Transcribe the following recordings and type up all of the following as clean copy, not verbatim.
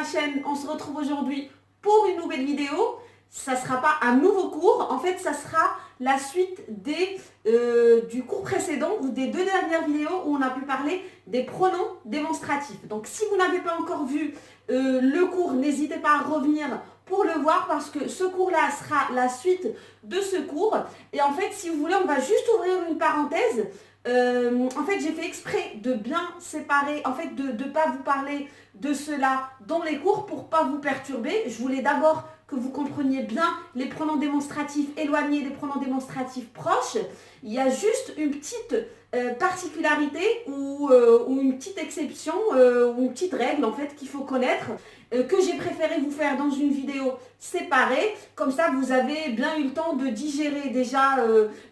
chaîne. On se retrouve aujourd'hui pour une nouvelle vidéo. Ça ne sera pas un nouveau cours, en fait ça sera la suite du cours précédent ou des 2 dernières vidéos où on a pu parler des pronoms démonstratifs. Donc si vous n'avez pas encore vu le cours, n'hésitez pas à revenir pour le voir parce que ce cours-là sera la suite de ce cours. Et en fait, si vous voulez, on va juste ouvrir une parenthèse. En fait, j'ai fait exprès de bien séparer, en fait, de ne pas vous parler de cela dans les cours pour ne pas vous perturber. Je voulais d'abord que vous compreniez bien les pronoms démonstratifs éloignés des pronoms démonstratifs proches. Il y a juste une petite particularité ou une petite exception ou une petite règle en fait qu'il faut connaître que j'ai préféré vous faire dans une vidéo séparée. Comme ça, vous avez bien eu le temps de digérer déjà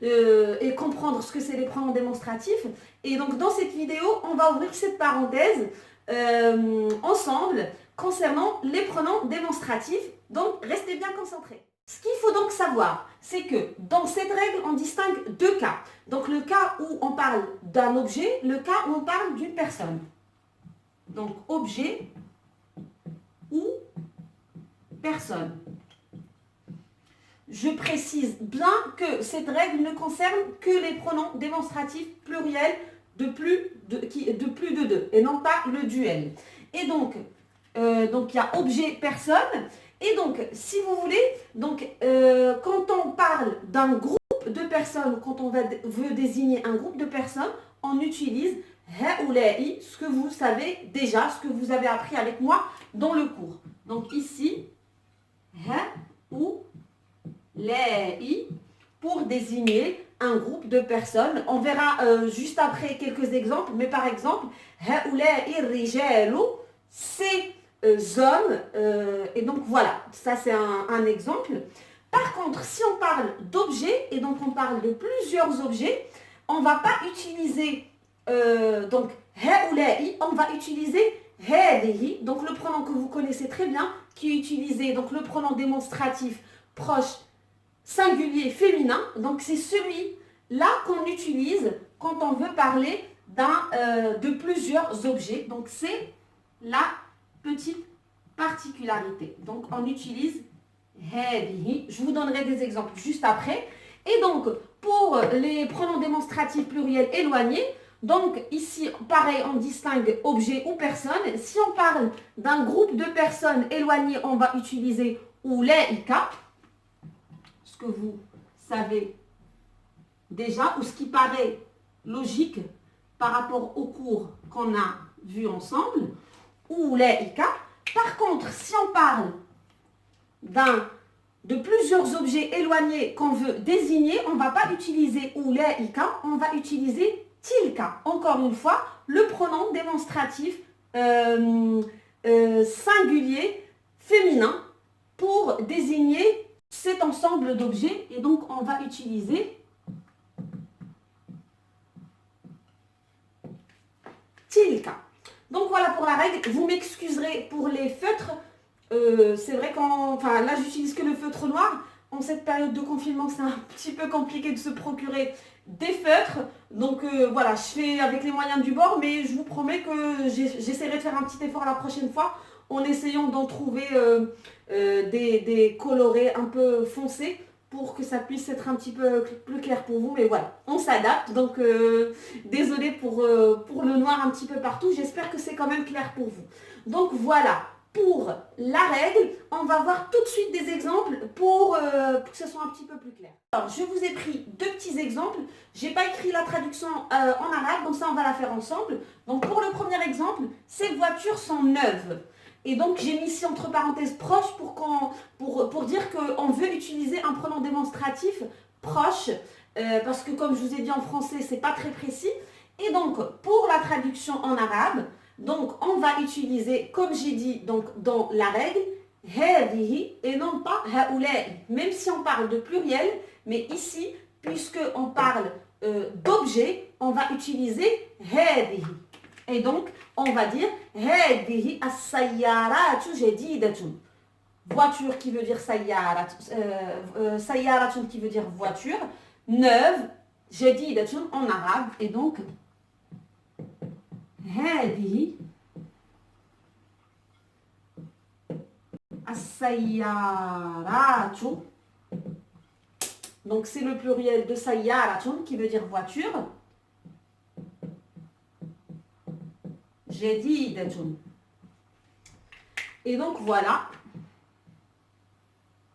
et comprendre ce que c'est les pronoms démonstratifs. Et donc, dans cette vidéo, on va ouvrir cette parenthèse ensemble concernant les pronoms démonstratifs. Donc, restez bien concentrés. Ce qu'il faut donc savoir, c'est que dans cette règle, on distingue 2 cas. Donc, le cas où on parle d'un objet, le cas où on parle d'une personne. Donc, objet ou personne. Je précise bien que cette règle ne concerne que les pronoms démonstratifs pluriels de plus de 2 et non pas le duel. Et donc il y a objet, personne. Et donc, si vous voulez, quand on parle d'un groupe de personnes, quand on veut désigner un groupe de personnes, on utilise haoula'i, ce que vous savez déjà, ce que vous avez appris avec moi dans le cours. Donc ici, haoula'i pour désigner un groupe de personnes. On verra juste après quelques exemples, mais par exemple, haoula'i rijalu, c'est hommes, et donc voilà, ça c'est un exemple. Par contre, si on parle d'objets, et donc on parle de plusieurs objets, on ne va pas utiliser donc haoula'i, on va utiliser hadihi, donc le pronom que vous connaissez très bien, qui est utilisé, donc le pronom démonstratif proche, singulier, féminin. Donc c'est celui-là qu'on utilise quand on veut parler de plusieurs objets. Donc c'est la petite particularité. Donc, on utilise hadihi. Je vous donnerai des exemples juste après. Et donc, pour les pronoms démonstratifs pluriels éloignés, donc ici, pareil, on distingue objet ou personne. Si on parle d'un groupe de personnes éloignées, on va utiliser oulaika, ce que vous savez déjà, ou ce qui paraît logique par rapport au cours qu'on a vu ensemble. Oulaika. Par contre, si on parle de plusieurs objets éloignés qu'on veut désigner, on ne va pas utiliser oulaika, on va utiliser tilka. Encore une fois, le pronom démonstratif singulier féminin pour désigner cet ensemble d'objets. Et donc, on va utiliser tilka. Donc voilà pour la règle. Vous m'excuserez pour les feutres. C'est vrai là j'utilise que le feutre noir. En cette période de confinement, c'est un petit peu compliqué de se procurer des feutres. Donc voilà, je fais avec les moyens du bord, mais je vous promets que j'essaierai de faire un petit effort la prochaine fois en essayant d'en trouver des colorés un peu foncés pour que ça puisse être un petit peu plus clair pour vous. Mais voilà, on s'adapte. Donc, désolé pour le noir un petit peu partout. J'espère que c'est quand même clair pour vous. Donc, voilà. Pour la règle, on va voir tout de suite des exemples pour que ce soit un petit peu plus clair. Alors, je vous ai pris 2 petits exemples. Je n'ai pas écrit la traduction en arabe, donc ça, on va la faire ensemble. Donc, pour le premier exemple, ces voitures sont neuves. Et donc, j'ai mis ici entre parenthèses proche pour dire qu'on veut utiliser un pronom démonstratif proche, parce que comme je vous ai dit en français, c'est pas très précis. Et donc, pour la traduction en arabe, donc on va utiliser, comme j'ai dit donc, dans la règle, hadihi et non pas haoula'i. Même si on parle de pluriel, mais ici, puisqu'on parle d'objet, on va utiliser hadihi. Et donc, on va dire hadihi as-sayyaratu jadidatun. Voiture qui veut dire sayyaratun qui veut dire voiture, neuve, jadidatun en arabe. Et donc, hadihi as-sayyaratu. Donc c'est le pluriel de sayyaratun qui veut dire voiture. Jadidatun. Et donc voilà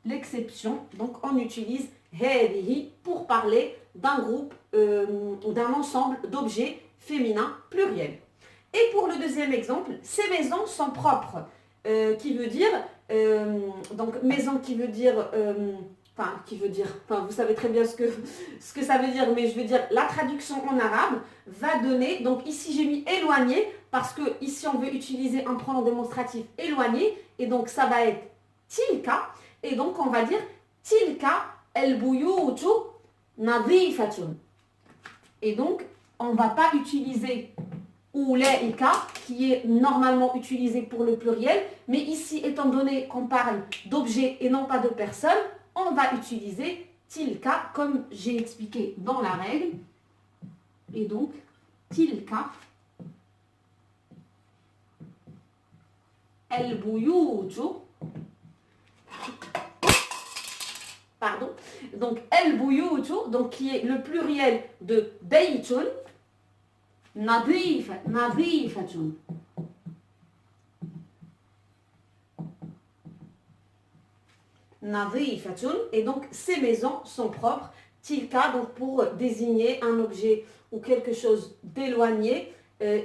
l'exception. Donc on utilise hadihi pour parler d'un groupe ou d'un ensemble d'objets féminins pluriels. Et pour le deuxième exemple, ces maisons sont propres, qui veut dire, donc maison qui veut dire, vous savez très bien ce que ça veut dire, mais je veux dire, la traduction en arabe va donner, donc ici j'ai mis éloigné, parce que ici on veut utiliser un pronom démonstratif éloigné, et donc ça va être tilka, et donc on va dire tilka el-buyutu nadifatun. Et donc on ne va pas utiliser ulaika, qui est normalement utilisé pour le pluriel, mais ici étant donné qu'on parle d'objets et non pas de personnes, on va utiliser tilka comme j'ai expliqué dans la règle. Et donc tilka el-buyutu, pardon, donc el-buyutu, donc qui est le pluriel de baytun, nadifatun. Nadifatun, et donc ces maisons sont propres. Tilka, donc pour désigner un objet ou quelque chose d'éloigné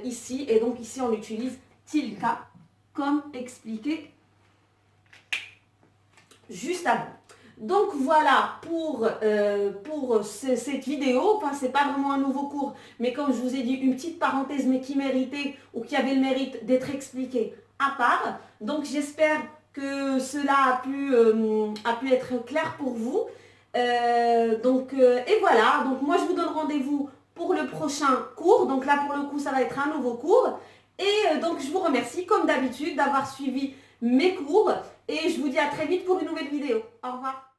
ici, et donc ici on utilise tilka comme expliqué juste avant. Donc voilà pour cette vidéo. Enfin, c'est pas vraiment un nouveau cours, mais comme je vous ai dit, une petite parenthèse, mais qui méritait ou qui avait le mérite d'être expliquée à part. Donc j'espère que cela a pu être clair pour vous. Et voilà, donc moi je vous donne rendez-vous pour le prochain cours. Donc là pour le coup ça va être un nouveau cours. Et donc je vous remercie comme d'habitude d'avoir suivi mes cours. Et je vous dis à très vite pour une nouvelle vidéo. Au revoir.